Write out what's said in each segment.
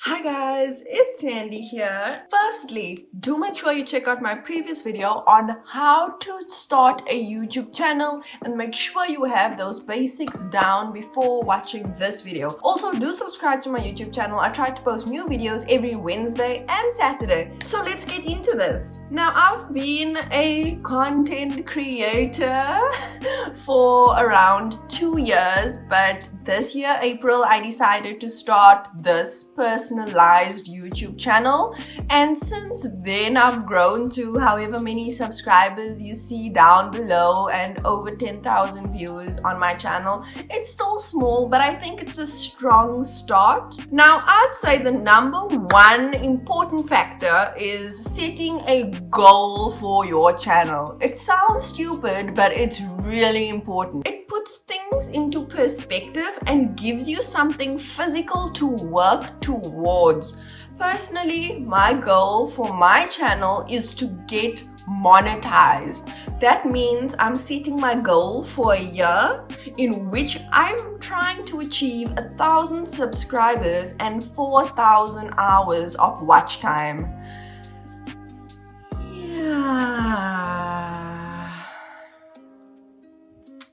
Hi guys, it's Sandy here. Firstly, do make sure you check out my previous video on how to start a YouTube channel and make sure you have those basics down before watching this video. Also, do subscribe to my YouTube channel. I try to post new videos every Wednesday and Saturday. So let's get into this. Now, I've been a content creator for around 2 years, but this year, April, I decided to start this personalized YouTube channel, and since then I've grown to however many subscribers you see down below and over 10,000 views on my channel. It's still small, but I think it's a strong start. Now, I'd say the number one important factor is setting a goal for your channel. It sounds stupid, but it's really important. It puts things into perspective and gives you something physical to work towards. Personally, my goal for my channel is to get monetized. That means I'm setting my goal for a year in which I'm trying to achieve 1,000 subscribers and 4,000 hours of watch time.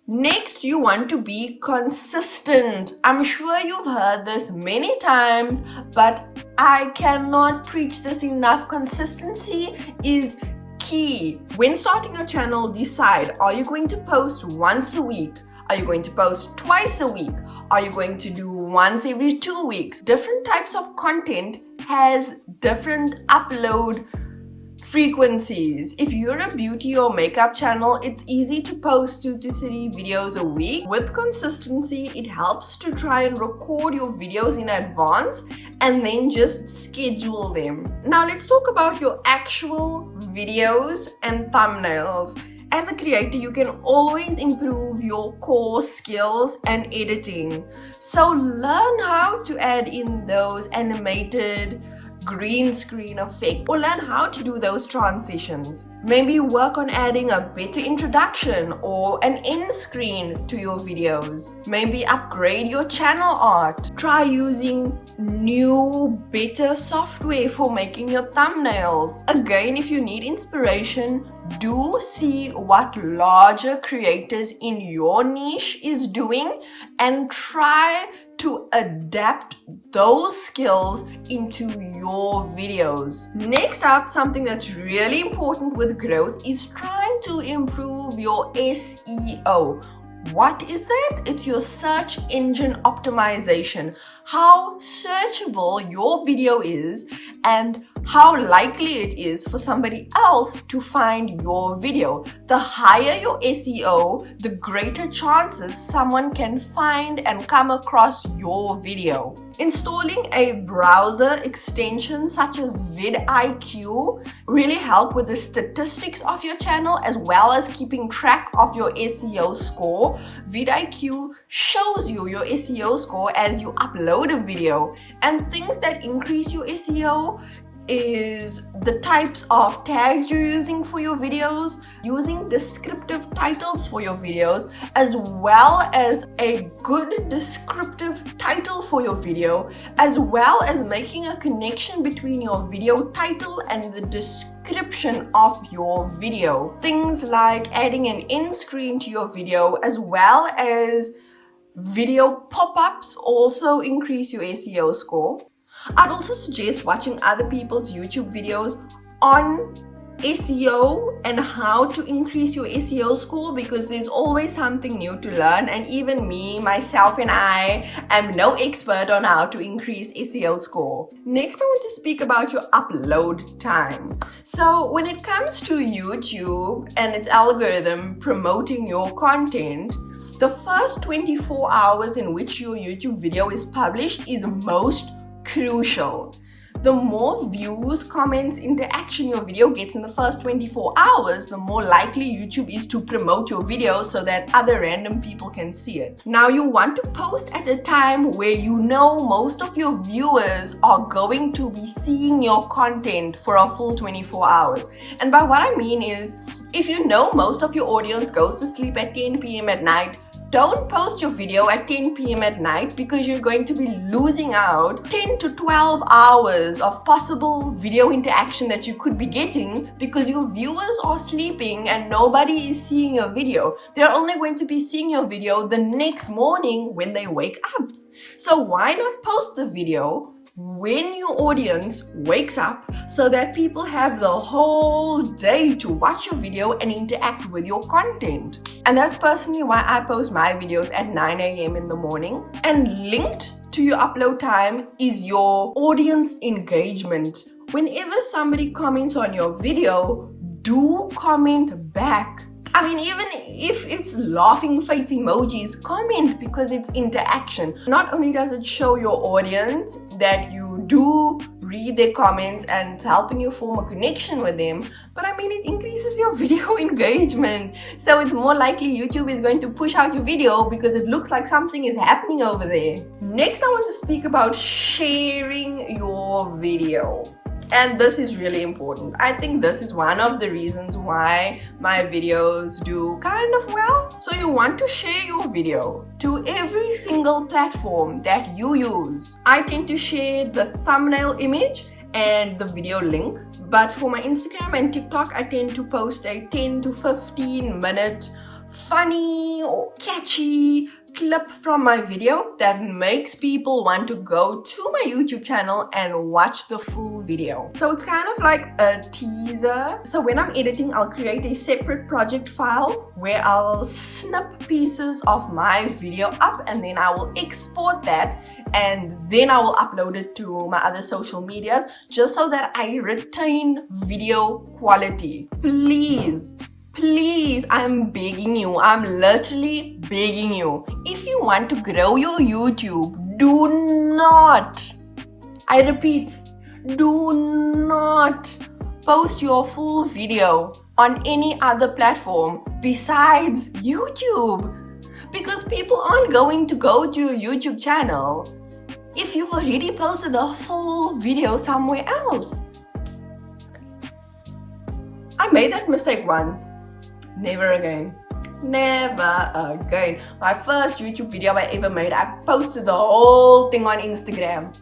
Next, you want to be consistent. I'm sure you've heard this many times, but I cannot preach this enough. Consistency is key. When starting your channel, decide, are you going to post once a week? Are you going to post twice a week? Are you going to do once every 2 weeks? Different types of content has different upload frequencies. If you're a beauty or makeup channel, it's easy to post 2 to 3 videos a week. With consistency, it helps to try and record your videos in advance and then just schedule them. Now let's talk about your actual videos and thumbnails. As a creator, you can always improve your core skills and editing. So learn how to add in those animated green screen effect, or learn how to do those transitions. Maybe work on adding a better introduction or an end screen to your videos. Maybe upgrade your channel art. Try using new, better software for making your thumbnails. Again, if you need inspiration, do see what larger creators in your niche is doing and try to adapt those skills into your videos. Next up, something that's really important with growth is trying to improve your SEO. What is that? It's your search engine optimization. How searchable your video is and how likely it is for somebody else to find your video. The higher your SEO, the greater chances someone can find and come across your video. Installing a browser extension such as vidIQ really help with the statistics of your channel as well as keeping track of your SEO score. vidIQ shows you your SEO score as you upload a video, and things that increase your SEO is the types of tags you're using for your videos, using descriptive titles for your videos, as well as a good descriptive title for your video, as well as making a connection between your video title and the description of your video. Things like adding an end screen to your video, as well as video pop-ups also increase your SEO score. I'd also suggest watching other people's YouTube videos on SEO and how to increase your SEO score, because there's always something new to learn, and even me, myself and I am no expert on how to increase SEO score. Next, I want to speak about your upload time. So when it comes to YouTube and its algorithm promoting your content, the first 24 hours in which your YouTube video is published is most crucial. The more views, comments, interaction your video gets in the first 24 hours, the more likely YouTube is to promote your video so that other random people can see it. Now, you want to post at a time where you know most of your viewers are going to be seeing your content for a full 24 hours. And by what I mean is, if you know most of your audience goes to sleep at 10 p.m. at night, Don't post your video at 10 p.m. at night because you're going to be losing out 10 to 12 hours of possible video interaction that you could be getting because your viewers are sleeping and nobody is seeing your video. They're only going to be seeing your video the next morning when they wake up. So why not post the video when your audience wakes up so that people have the whole day to watch your video and interact with your content? And that's personally why I post my videos at 9 a.m. in the morning. And linked to your upload time is your audience engagement. Whenever somebody comments on your video, do comment back. I mean, even if it's laughing face emojis, comment because it's interaction. Not only does it show your audience that you do read their comments and it's helping you form a connection with them, but I mean, it increases your video engagement. So it's more likely YouTube is going to push out your video because it looks like something is happening over there. Next, I want to speak about sharing your video. And this is really important. I think this is one of the reasons why my videos do kind of well. So you want to share your video to every single platform that you use. I tend to share the thumbnail image and the video link. But for my Instagram and TikTok, I tend to post a 10 to 15 minute funny or catchy clip from my video that makes people want to go to my YouTube channel and watch the full video. So it's kind of like a teaser. So when I'm editing, I'll create a separate project file where I'll snip pieces of my video up and then I will export that and then I will upload it to my other social medias just so that I retain video quality. Please, I'm begging you. I'm literally begging you. If you want to grow your YouTube, do not, I repeat, do not post your full video on any other platform besides YouTube. Because people aren't going to go to your YouTube channel if you've already posted the full video somewhere else. I made that mistake once. Never again. Never again. My first YouTube video I ever made, I posted the whole thing on Instagram.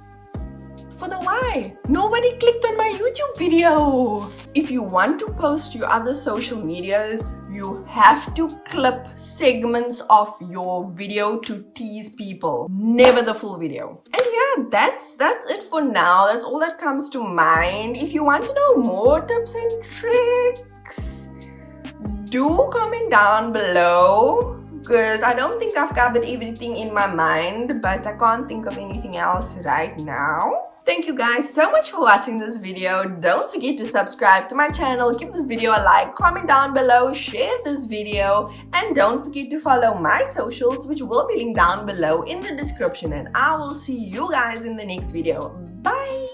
For the why? Nobody clicked on my YouTube video. If you want to post your other social medias, you have to clip segments of your video to tease people. Never the full video. And yeah, that's it for now. That's all that comes to mind. If you want to know more tips and tricks, do comment down below because I don't think I've covered everything in my mind, but I can't think of anything else right now. Thank you guys so much for watching this video. Don't forget to subscribe to my channel, give this video a like, comment down below, share this video, and don't forget to follow my socials, which will be linked down below in the description. And I will see you guys in the next video. Bye!